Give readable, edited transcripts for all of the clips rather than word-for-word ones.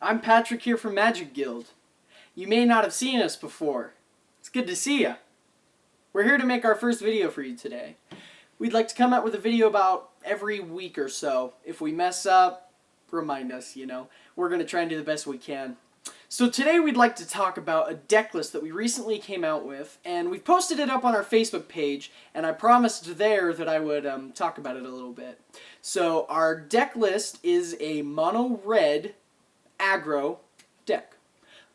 I'm Patrick here from Magic Guild. You may not have seen us before. It's good to see ya. We're here to make our first video for you today. We'd like to come out with a video about every week or so. If we mess up, remind us, you know. We're going to try and do the best we can. So today we'd like to talk about a deck list that we recently came out with, and we've posted it up on our Facebook page, and I promised there that I would talk about it a little bit. So our deck list is a mono-red aggro deck.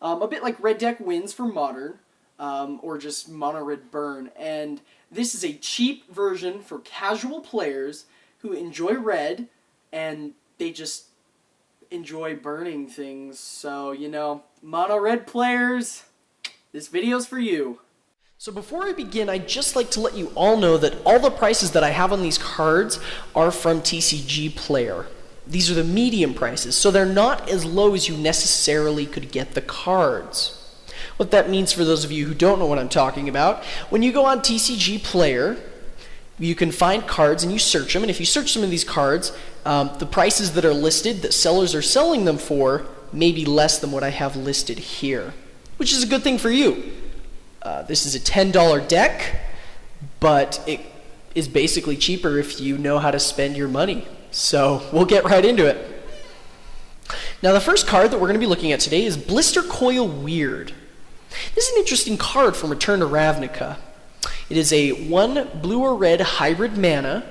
A bit like Red Deck Wins for Modern, or just mono-red burn, and this is a cheap version for casual players who enjoy red, and they just enjoy burning things. So, you know, mono-red players, this video's for you. So before I begin, I'd just like to let you all know that all the prices that I have on these cards are from TCG Player. These are the medium prices, so they're not as low as you necessarily could get the cards. What that means for those of you who don't know what I'm talking about, when you go on TCG Player, you can find cards and you search them, and if you search some of these cards, the prices that are listed that sellers are selling them for may be less than what I have listed here, which is a good thing for you. This is a $10 deck, but it is basically cheaper if you know how to spend your money. So we'll get right into it. Now the first card that we're going to be looking at today is Blister Coil Weird. This is an interesting card from Return to Ravnica. It is a 1 blue or red hybrid mana,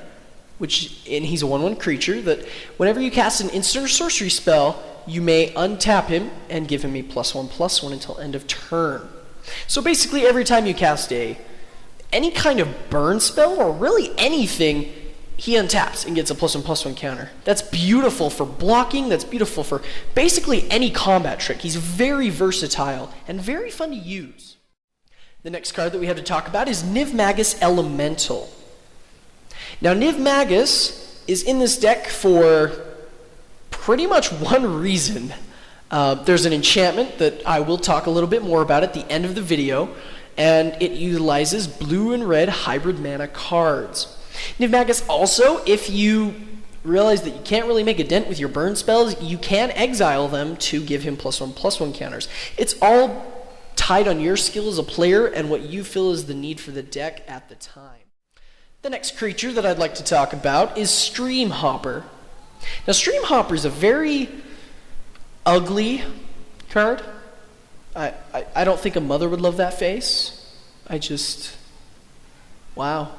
and he's a 1/1 creature that whenever you cast an instant or sorcery spell, you may untap him and give him a +1/+1 until end of turn. So basically every time you cast any kind of burn spell, or really anything, he untaps and gets a +1/+1 counter. That's beautiful for blocking, that's beautiful for basically any combat trick. He's very versatile and very fun to use. The next card that we have to talk about is Niv-Magus Elemental. Now Niv-Magus is in this deck for pretty much one reason. There's an enchantment that I will talk a little bit more about at the end of the video, and it utilizes blue and red hybrid mana cards. Niv-Magus also, if you realize that you can't really make a dent with your burn spells, you can exile them to give him +1/+1 counters. It's all tied on your skill as a player and what you feel is the need for the deck at the time. The next creature that I'd like to talk about is Stream Hopper. Now Stream Hopper is a very ugly card. I don't think a mother would love that face. Wow.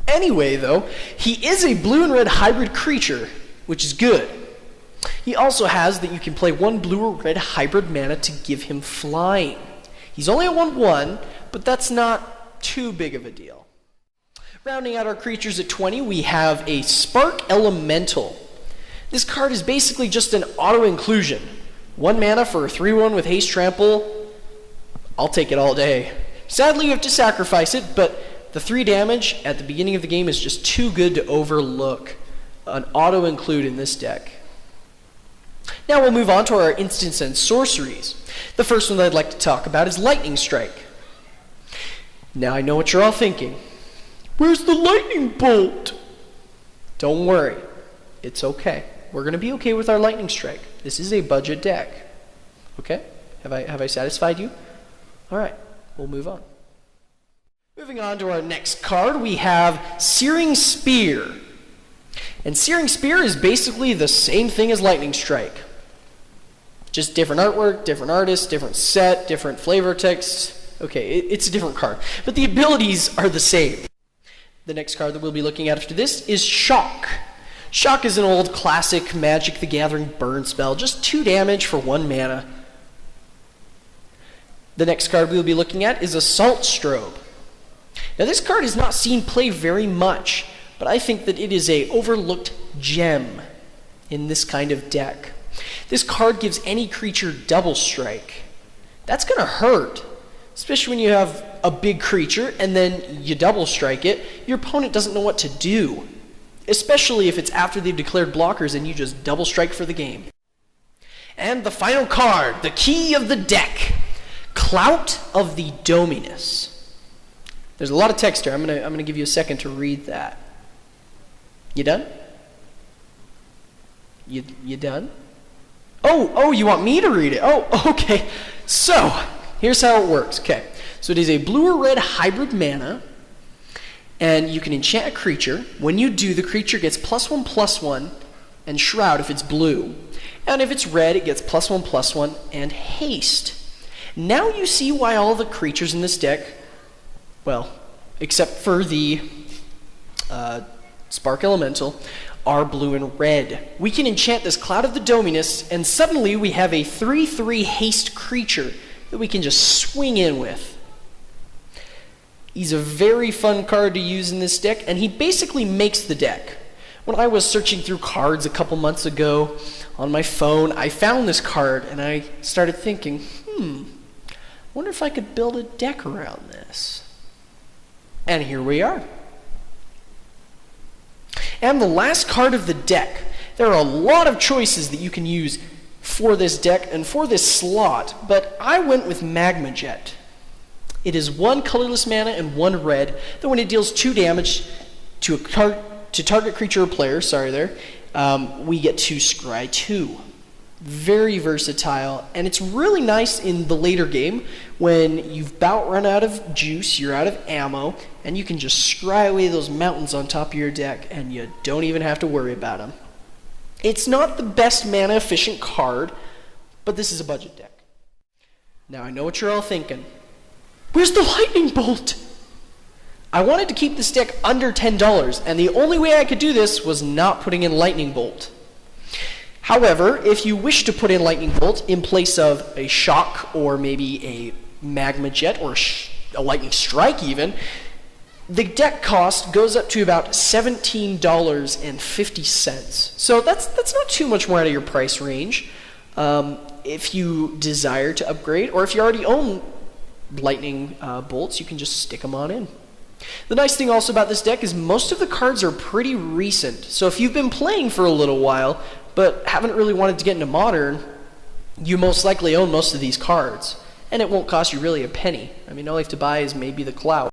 Anyway, though, he is a blue and red hybrid creature, which is good. He also has that you can play 1 blue or red hybrid mana to give him flying. He's only a 1/1, but that's not too big of a deal. Rounding out our creatures at 20, we have a Spark Elemental. This card is basically just an auto-inclusion. 1 mana for a 3/1 with haste trample. I'll take it all day. Sadly, you have to sacrifice it, but the 3 damage at the beginning of the game is just too good to overlook. An auto-include in this deck. Now we'll move on to our instants and sorceries. The first one that I'd like to talk about is Lightning Strike. Now I know what you're all thinking. Where's the lightning bolt? Don't worry. It's okay. We're going to be okay with our Lightning Strike. This is a budget deck. Okay? Have I satisfied you? Alright, we'll move on. Moving on to our next card, we have Searing Spear. And Searing Spear is basically the same thing as Lightning Strike. Just different artwork, different artist, different set, different flavor text. Okay, it's a different card. But the abilities are the same. The next card that we'll be looking at after this is Shock. Shock is an old classic Magic the Gathering burn spell. Just 2 damage for 1 mana. The next card we'll be looking at is Assault Strobe. Now this card is not seen play very much, but I think that it is a overlooked gem in this kind of deck. This card gives any creature double strike. That's going to hurt, especially when you have a big creature and then you double strike it. Your opponent doesn't know what to do, especially if it's after they've declared blockers and you just double strike for the game. And the final card, the key of the deck, Clout of the Dominus. There's a lot of text here. I'm gonna give you a second to read that. You done? You done? Oh, you want me to read it? Oh, okay. So, here's how it works. Okay, so it is a blue or red hybrid mana, and you can enchant a creature. When you do, the creature gets +1/+1 and Shroud if it's blue. And if it's red, it gets +1/+1 and haste. Now you see why all the creatures in this deck, well, except for the Spark Elemental, are blue and red. We can enchant this Cloud of the Dominus, and suddenly we have a 3/3 haste creature that we can just swing in with. He's a very fun card to use in this deck, and he basically makes the deck. When I was searching through cards a couple months ago on my phone, I found this card, and I started thinking, I wonder if I could build a deck around this. And here we are. And the last card of the deck. There are a lot of choices that you can use for this deck and for this slot, but I went with Magma Jet. It is 1 colorless mana and 1 red, that when it deals 2 damage to target creature or player, we get to scry 2. Very versatile, and it's really nice in the later game when you've about run out of juice, you're out of ammo, and you can just scry away those mountains on top of your deck, and you don't even have to worry about them. It's not the best mana efficient card, but this is a budget deck. Now I know what you're all thinking. Where's the lightning bolt? I wanted to keep this deck under $10, and the only way I could do this was not putting in lightning bolt. However, if you wish to put in lightning bolt in place of a shock or maybe a magma jet or a lightning strike even, the deck cost goes up to about $17.50. So that's not too much more out of your price range. If you desire to upgrade, or if you already own lightning bolts, you can just stick them on in. The nice thing also about this deck is most of the cards are pretty recent. So if you've been playing for a little while, but haven't really wanted to get into Modern, you most likely own most of these cards. And it won't cost you really a penny. I mean, all you have to buy is maybe the Cloud.